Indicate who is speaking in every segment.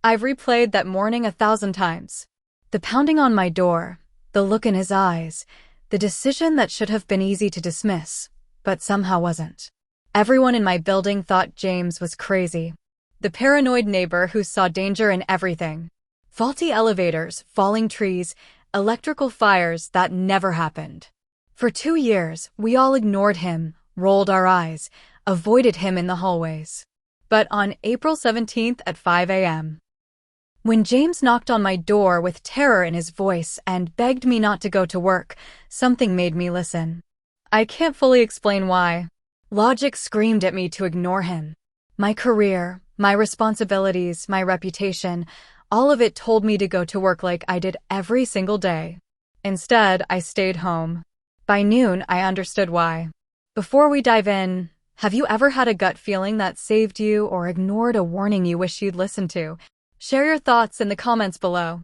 Speaker 1: I've replayed that morning 1,000 times. The pounding on my door, the look in his eyes, the decision that should have been easy to dismiss, but somehow wasn't. Everyone in my building thought James was crazy. The paranoid neighbor who saw danger in everything. Faulty elevators, falling trees, electrical fires that never happened. For 2 years, we all ignored him, rolled our eyes, avoided him in the hallways. But on April 17th at 5 a.m., when James knocked on my door with terror in his voice and begged me not to go to work, something made me listen. I can't fully explain why. Logic screamed at me to ignore him. My career, my responsibilities, my reputation, all of it told me to go to work like I did every single day. Instead, I stayed home. By noon, I understood why. Before we dive in, have you ever had a gut feeling that saved you or ignored a warning you wish you'd listened to? Share your thoughts in the comments below.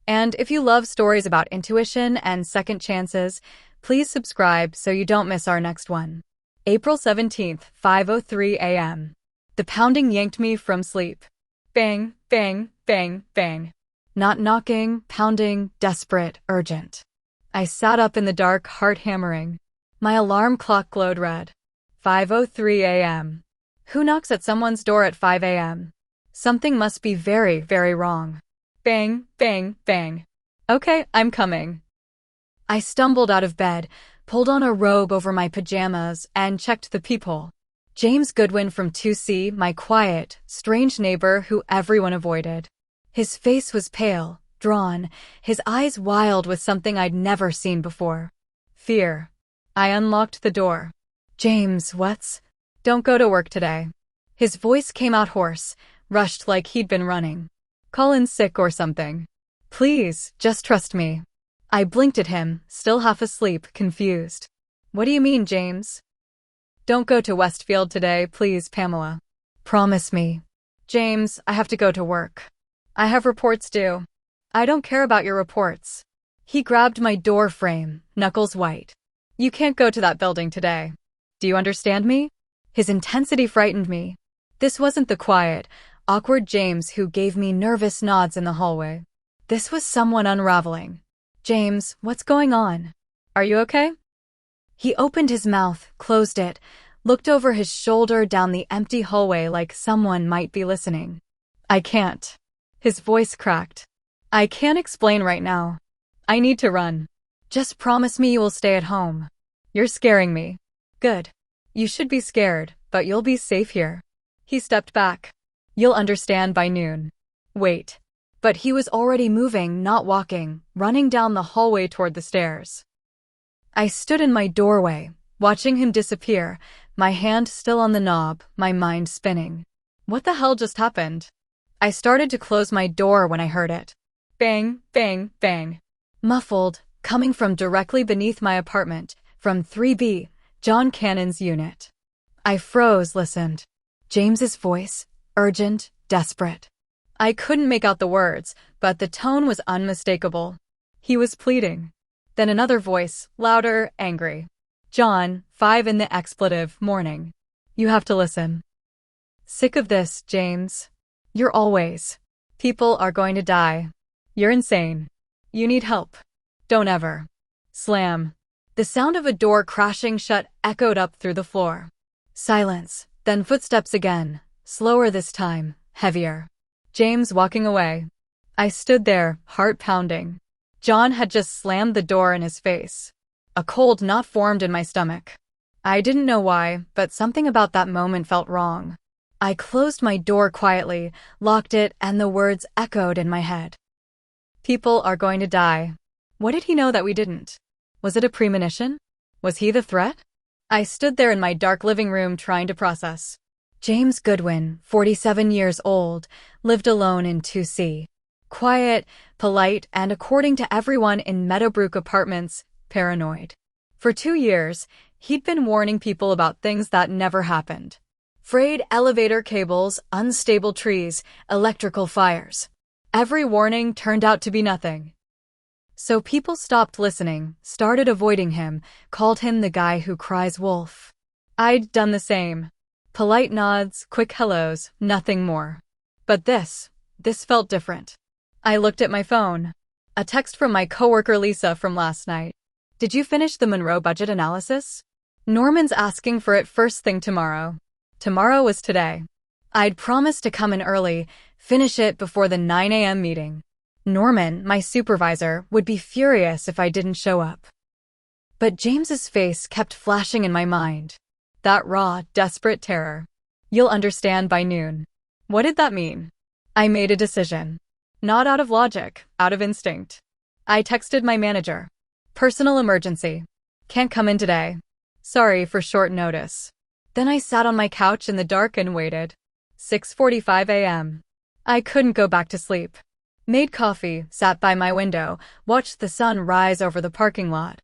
Speaker 1: And if you love stories about intuition and second chances, please subscribe so you don't miss our next one. April 17th, 5:03 a.m. The pounding yanked me from sleep. Bang, bang, bang, bang. Not knocking, pounding, desperate, urgent. I sat up in the dark, heart hammering. My alarm clock glowed red. 5:03 a.m. Who knocks at someone's door at 5 a.m.? Something must be very, very wrong. Bang, bang, bang. Okay, I'm coming. I stumbled out of bed, pulled on a robe over my pajamas, and checked the peephole. James Goodwin from 2C, my quiet, strange neighbor who everyone avoided. His face was pale, drawn, his eyes wild with something I'd never seen before. Fear. I unlocked the door. James, what's? Don't go to work today. His voice came out hoarse, rushed like he'd been running. Call in sick or something. Please, just trust me. I blinked at him, still half asleep, confused. What do you mean, James? Don't go to Westfield today, please, Pamela. Promise me. James, I have to go to work. I have reports due. I don't care about your reports. He grabbed my door frame, knuckles white. You can't go to that building today. Do you understand me? His intensity frightened me. This wasn't the quiet, awkward James who gave me nervous nods in the hallway. This was someone unraveling. James, what's going on? Are you okay? He opened his mouth, closed it, looked over his shoulder down the empty hallway like someone might be listening. I can't. His voice cracked. I can't explain right now. I need to run. Just promise me you will stay at home. You're scaring me. Good. You should be scared, but you'll be safe here. He stepped back. You'll understand by noon. Wait. But he was already moving, not walking, running down the hallway toward the stairs. I stood in my doorway, watching him disappear, my hand still on the knob, my mind spinning. What the hell just happened? I started to close my door when I heard it. Bang, bang, bang. Muffled, coming from directly beneath my apartment, from 3B, John Cannon's unit. I froze, listened. James's voice, urgent, desperate. I couldn't make out the words, but the tone was unmistakable. He was pleading. Then another voice, louder, angry. John, 5 in the expletive, morning. You have to listen. Sick of this, James. You're always. People are going to die. You're insane. You need help. Don't ever. Slam. The sound of a door crashing shut echoed up through the floor. Silence, then footsteps again, slower this time, heavier. James walking away. I stood there, heart pounding. John had just slammed the door in his face. A cold knot formed in my stomach. I didn't know why, but something about that moment felt wrong. I closed my door quietly, locked it, and the words echoed in my head. People are going to die. What did he know that we didn't? Was it a premonition? Was he the threat? I stood there in my dark living room trying to process. James Goodwin, 47 years old, lived alone in 2C. Quiet, polite, and according to everyone in Meadowbrook Apartments, paranoid. For 2 years, he'd been warning people about things that never happened. Frayed elevator cables, unstable trees, electrical fires. Every warning turned out to be nothing. So people stopped listening, started avoiding him, called him the guy who cries wolf. I'd done the same. Polite nods, quick hellos, nothing more. But this This felt different. I looked at my phone. A text from my coworker Lisa from last night. Did you finish the Monroe budget analysis? Norman's asking for it first thing tomorrow. Tomorrow was today. I'd promised to come in early, finish it before the 9 a.m. meeting. Norman, my supervisor, would be furious if I didn't show up. But James's face kept flashing in my mind. That raw, desperate terror. You'll understand by noon. What did that mean? I made a decision. Not out of logic, out of instinct. I texted my manager. Personal emergency. Can't come in today. Sorry for short notice. Then I sat on my couch in the dark and waited. 6:45 a.m. I couldn't go back to sleep. Made coffee, sat by my window, watched the sun rise over the parking lot.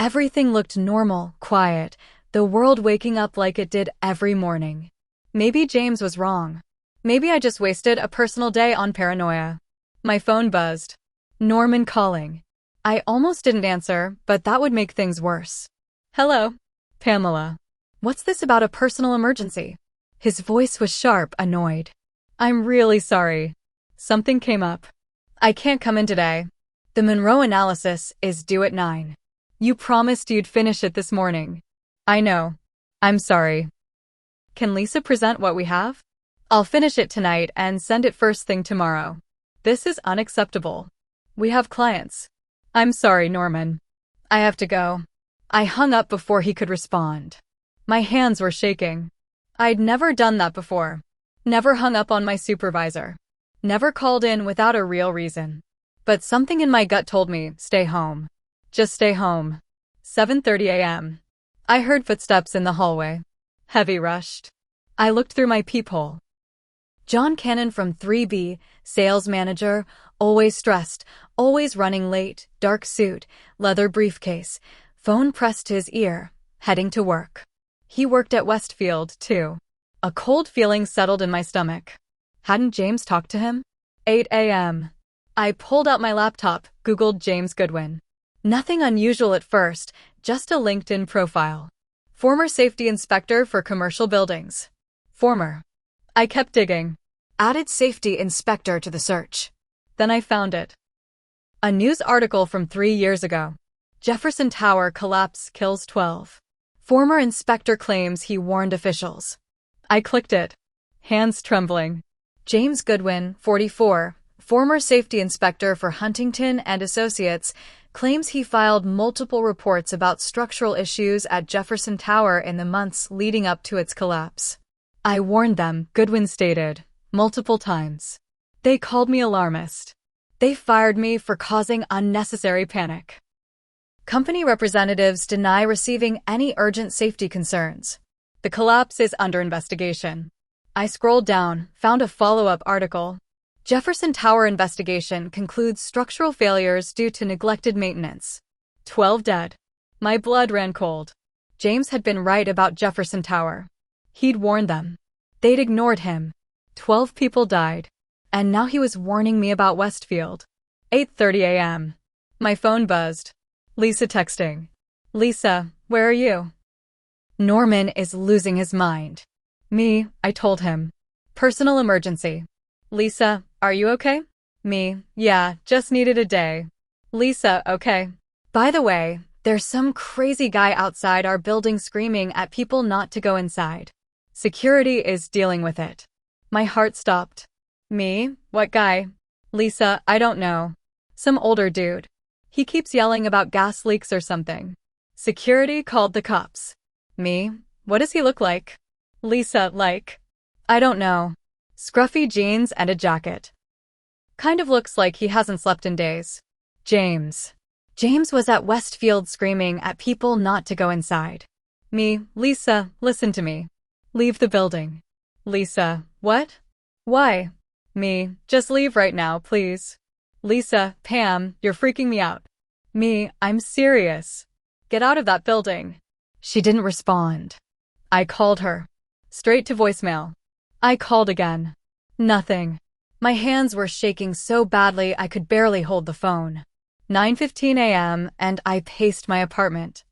Speaker 1: Everything looked normal, quiet, the world waking up like it did every morning. Maybe James was wrong. Maybe I just wasted a personal day on paranoia. My phone buzzed. Norman calling. I almost didn't answer, but that would make things worse. Hello, Pamela. What's this about a personal emergency? His voice was sharp, annoyed. I'm really sorry. Something came up. I can't come in today. The Monroe analysis is due at 9. You promised you'd finish it this morning. I know. I'm sorry. Can Lisa present what we have? I'll finish it tonight and send it first thing tomorrow. This is unacceptable. We have clients. I'm sorry, Norman. I have to go. I hung up before he could respond. My hands were shaking. I'd never done that before. Never hung up on my supervisor. Never called in without a real reason. But something in my gut told me, stay home. Just stay home. 7:30 a.m. I heard footsteps in the hallway. Heavy rushed. I looked through my peephole. John Cannon from 3B, sales manager, always stressed, always running late, dark suit, leather briefcase, phone pressed to his ear, heading to work. He worked at Westfield, too. A cold feeling settled in my stomach. Hadn't James talked to him? 8 a.m. I pulled out my laptop, Googled James Goodwin. Nothing unusual at first, just a LinkedIn profile. Former safety inspector for commercial buildings. Former. I kept digging. Added safety inspector to the search. Then I found it. A news article from 3 years ago. Jefferson Tower collapse kills 12. Former inspector claims he warned officials. I clicked it. Hands trembling. James Goodwin, 44, former safety inspector for Huntington and Associates, claims he filed multiple reports about structural issues at Jefferson Tower in the months leading up to its collapse. I warned them, Goodwin stated, multiple times. They called me alarmist. They fired me for causing unnecessary panic. Company representatives deny receiving any urgent safety concerns. The collapse is under investigation. I scrolled down, found a follow-up article. Jefferson Tower investigation concludes structural failures due to neglected maintenance. 12 dead. My blood ran cold. James had been right about Jefferson Tower. He'd warned them. They'd ignored him. 12 people died. And now he was warning me about Westfield. 8:30 a.m. My phone buzzed. Lisa texting. Lisa, where are you? Norman is losing his mind. Me, I told him. Personal emergency. Lisa, are you okay? Me, yeah, just needed a day. Lisa, okay. By the way, there's some crazy guy outside our building screaming at people not to go inside. Security is dealing with it. My heart stopped. Me, what guy? Lisa, I don't know. Some older dude. He keeps yelling about gas leaks or something. Security called the cops. Me, what does he look like? Lisa, like, I don't know. Scruffy jeans and a jacket. Kind of looks like he hasn't slept in days. James. James was at Westfield screaming at people not to go inside. Me, Lisa, listen to me. Leave the building. Lisa, what? Why? Me, just leave right now, please. Lisa, Pam, you're freaking me out. Me, I'm serious. Get out of that building. She didn't respond. I called her. Straight to voicemail. I called again. Nothing. My hands were shaking so badly I could barely hold the phone. 9:15 a.m. and I paced my apartment.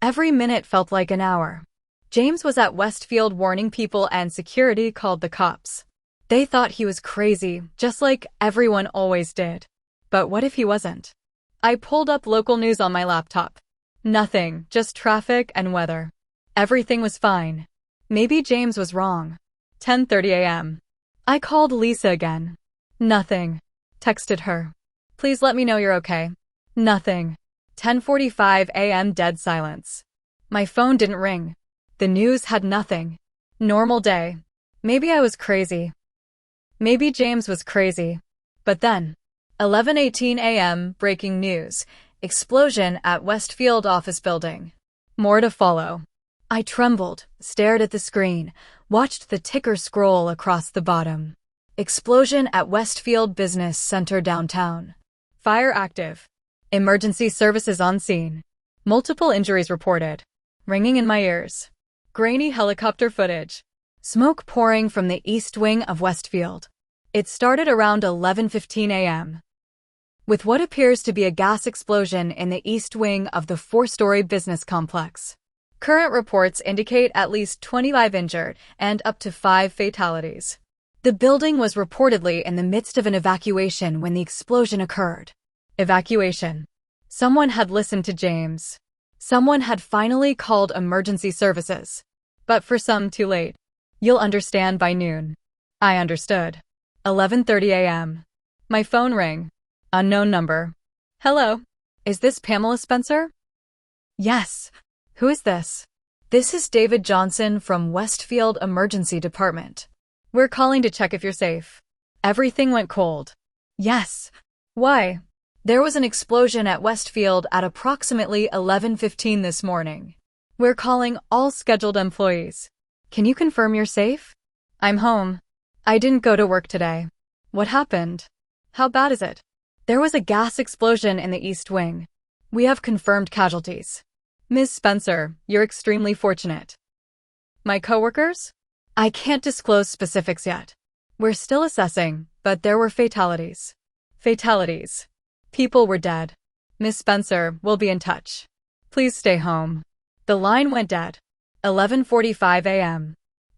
Speaker 1: Every minute felt like an hour. James was at Westfield warning people and security called the cops. They thought he was crazy, just like everyone always did. But what if he wasn't? I pulled up local news on my laptop. Nothing, just traffic and weather. Everything was fine. Maybe James was wrong. 10:30 a.m. I called Lisa again. Nothing. Texted her. Please let me know you're okay. Nothing. 10:45 a.m. Dead silence. My phone didn't ring. The news had nothing. Normal day. Maybe I was crazy. Maybe James was crazy. But then, 11:18 a.m. breaking news. Explosion at Westfield office building. More to follow. I trembled, stared at the screen, watched the ticker scroll across the bottom. Explosion at Westfield Business Center downtown. Fire active. Emergency services on scene. Multiple injuries reported. Ringing in my ears. Grainy helicopter footage. Smoke pouring from the east wing of Westfield. It started around 11:15 a.m. with what appears to be a gas explosion in the east wing of the four-story business complex. Current reports indicate at least 25 injured and up to 5 fatalities. The building was reportedly in the midst of an evacuation when the explosion occurred. Evacuation. Someone had listened to James. Someone had finally called emergency services. But for some, too late. You'll understand by noon. I understood. 11:30 a.m. My phone rang. Unknown number. Hello. Is this Pamela Spencer? Yes. Who is this? This is David Johnson from Westfield Emergency Department. We're calling to check if you're safe. Everything went cold. Yes. Why? There was an explosion at Westfield at approximately 11:15 this morning. We're calling all scheduled employees. Can you confirm you're safe? I'm home. I didn't go to work today. What happened? How bad is it? There was a gas explosion in the East Wing. We have confirmed casualties. Ms. Spencer, you're extremely fortunate. My coworkers? I can't disclose specifics yet. We're still assessing, but there were fatalities. Fatalities. People were dead. Ms. Spencer, we'll be in touch. Please stay home. The line went dead. 11:45 a.m.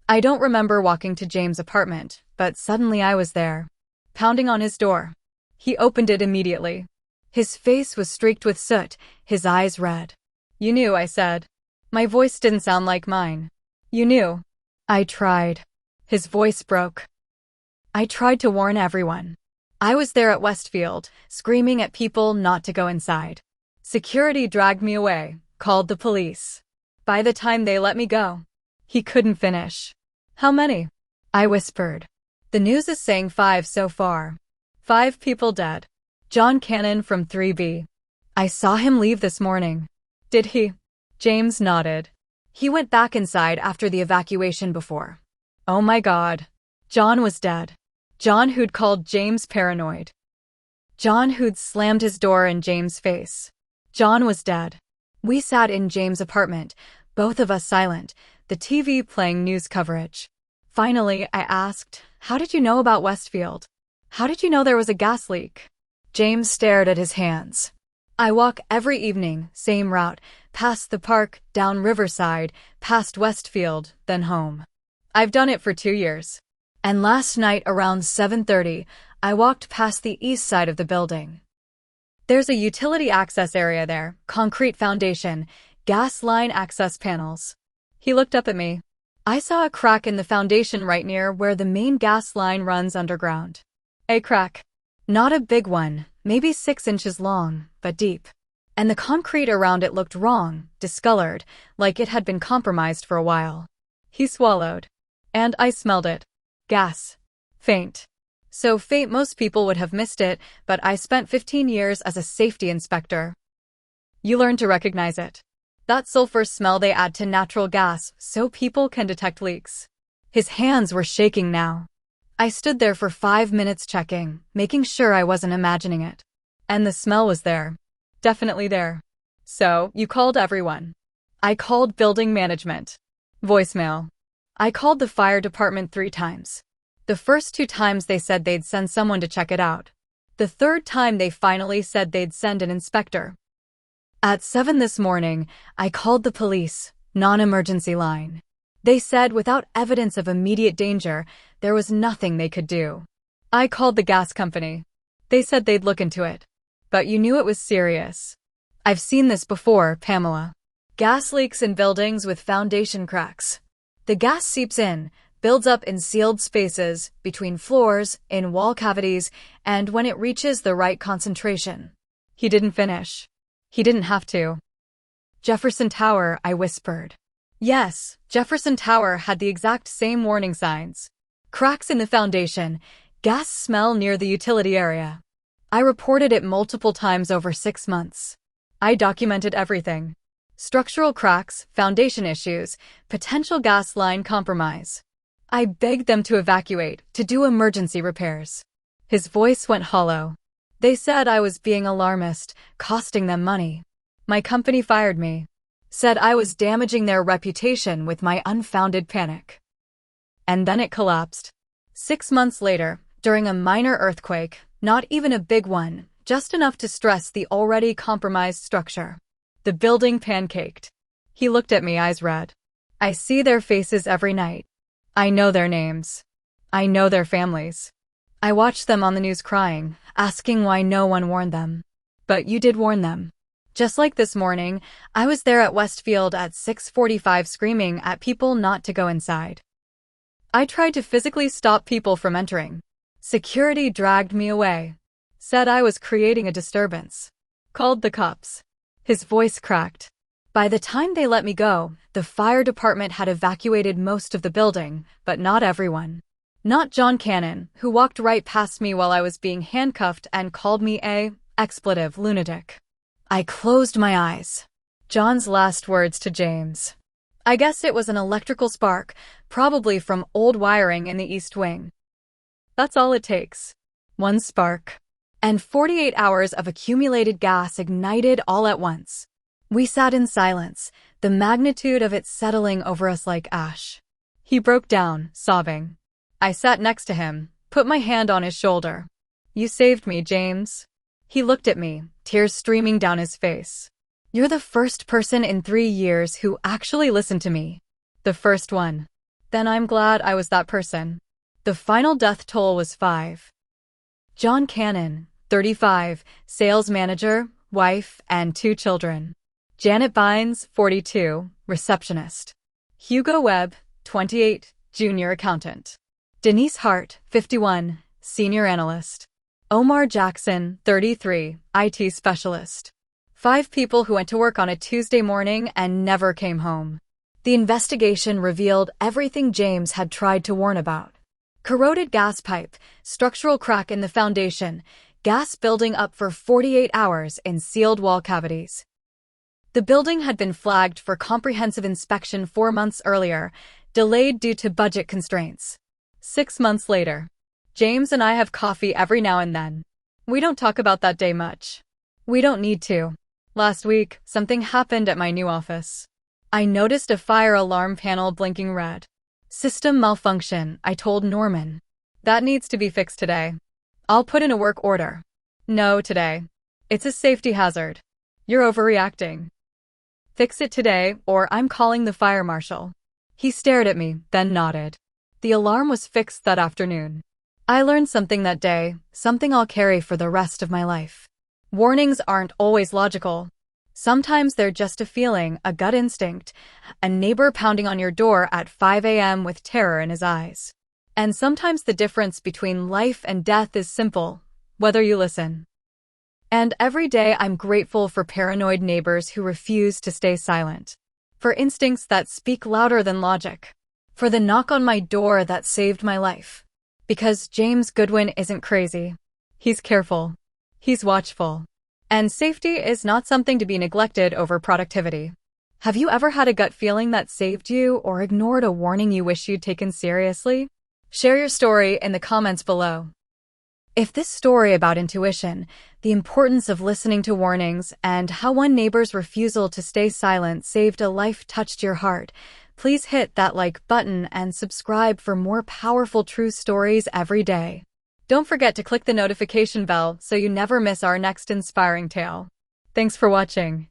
Speaker 1: I don't remember walking to James' apartment, but suddenly I was there, pounding on his door. He opened it immediately. His face was streaked with soot, his eyes red. You knew, I said. My voice didn't sound like mine. You knew. I tried. His voice broke. I tried to warn everyone. I was there at Westfield, screaming at people not to go inside. Security dragged me away, called the police. By the time they let me go, he couldn't finish. How many? I whispered. The news is saying 5 so far. 5 people dead. John Cannon from 3B. I saw him leave this morning. Did he? James nodded. He went back inside after the evacuation before. Oh my God. John was dead. John who'd called James paranoid. John who'd slammed his door in James' face. John was dead. We sat in James' apartment, both of us silent, the TV playing news coverage. Finally, I asked, how did you know about Westfield? How did you know there was a gas leak? James stared at his hands. I walk every evening, same route, past the park, down Riverside, past Westfield, then home. I've done it for 2 years. And last night around 7:30, I walked past the east side of the building. There's a utility access area there, concrete foundation, gas line access panels. He looked up at me. I saw a crack in the foundation right near where the main gas line runs underground. A crack. Not a big one, maybe 6 inches long, but deep. And the concrete around it looked wrong, discolored, like it had been compromised for a while. He swallowed. And I smelled it. Gas. Faint. So faint most people would have missed it, but I spent 15 years as a safety inspector. You learn to recognize it. That sulfur smell they add to natural gas so people can detect leaks. His hands were shaking now. I stood there for 5 minutes checking, making sure I wasn't imagining it. And the smell was there. Definitely there. So, you called everyone. I called building management. Voicemail. I called the fire department 3 times. The first 2 times they said they'd send someone to check it out. The 3rd time they finally said they'd send an inspector. At 7 this morning, I called the police, non-emergency line. They said without evidence of immediate danger, there was nothing they could do. I called the gas company. They said they'd look into it. But you knew it was serious. I've seen this before, Pamela. Gas leaks in buildings with foundation cracks. The gas seeps in, builds up in sealed spaces, between floors, in wall cavities, and when it reaches the right concentration. He didn't finish. He didn't have to. Jefferson Tower, I whispered. Yes, Jefferson Tower had the exact same warning signs. Cracks in the foundation, gas smell near the utility area. I reported it multiple times over 6 months. I documented everything. Structural cracks, foundation issues, potential gas line compromise. I begged them to evacuate, to do emergency repairs. His voice went hollow. They said I was being alarmist, costing them money. My company fired me. Said I was damaging their reputation with my unfounded panic. And then it collapsed. 6 months later, during a minor earthquake, not even a big one, just enough to stress the already compromised structure. The building pancaked. He looked at me, eyes red. I see their faces every night. I know their names. I know their families. I watch them on the news crying, asking why no one warned them. But you did warn them. Just like this morning, I was there at Westfield at 6:45 screaming at people not to go inside. I tried to physically stop people from entering. Security dragged me away. Said I was creating a disturbance. Called the cops. His voice cracked. By the time they let me go, the fire department had evacuated most of the building, but not everyone. Not John Cannon, who walked right past me while I was being handcuffed and called me a expletive lunatic. I closed my eyes. John's last words to James. I guess it was an electrical spark, probably from old wiring in the East Wing. That's all it takes. One spark. And 48 hours of accumulated gas ignited all at once. We sat in silence, the magnitude of it settling over us like ash. He broke down, sobbing. I sat next to him, put my hand on his shoulder. You saved me, James. He looked at me, tears streaming down his face. You're the first person in 3 years who actually listened to me. The first one. Then I'm glad I was that person. The final death toll was 5. John Cannon, 35, sales manager, wife, and 2 children. Janet Bynes, 42, receptionist. Hugo Webb, 28, junior accountant. Denise Hart, 51, senior analyst. Omar Jackson, 33, IT specialist. 5 people who went to work on a Tuesday morning and never came home. The investigation revealed everything James had tried to warn about. Corroded gas pipe, structural crack in the foundation, gas building up for 48 hours in sealed wall cavities. The building had been flagged for comprehensive inspection 4 months earlier, delayed due to budget constraints. 6 months later. James and I have coffee every now and then. We don't talk about that day much. We don't need to. Last week, something happened at my new office. I noticed a fire alarm panel blinking red. System malfunction, I told Norman. That needs to be fixed today. I'll put in a work order. No, today. It's a safety hazard. You're overreacting. Fix it today, or I'm calling the fire marshal. He stared at me, then nodded. The alarm was fixed that afternoon. I learned something that day, something I'll carry for the rest of my life. Warnings aren't always logical. Sometimes they're just a feeling, a gut instinct, a neighbor pounding on your door at 5 a.m. with terror in his eyes. And sometimes the difference between life and death is simple, whether you listen. And every day I'm grateful for paranoid neighbors who refuse to stay silent. For instincts that speak louder than logic. For the knock on my door that saved my life. Because James Goodwin isn't crazy. He's careful. He's watchful. And safety is not something to be neglected over productivity. Have you ever had a gut feeling that saved you or ignored a warning you wish you'd taken seriously? Share your story in the comments below. If this story about intuition, the importance of listening to warnings, and how one neighbor's refusal to stay silent saved a life touched your heart, please hit that like button and subscribe for more powerful true stories every day. Don't forget to click the notification bell so you never miss our next inspiring tale. Thanks for watching.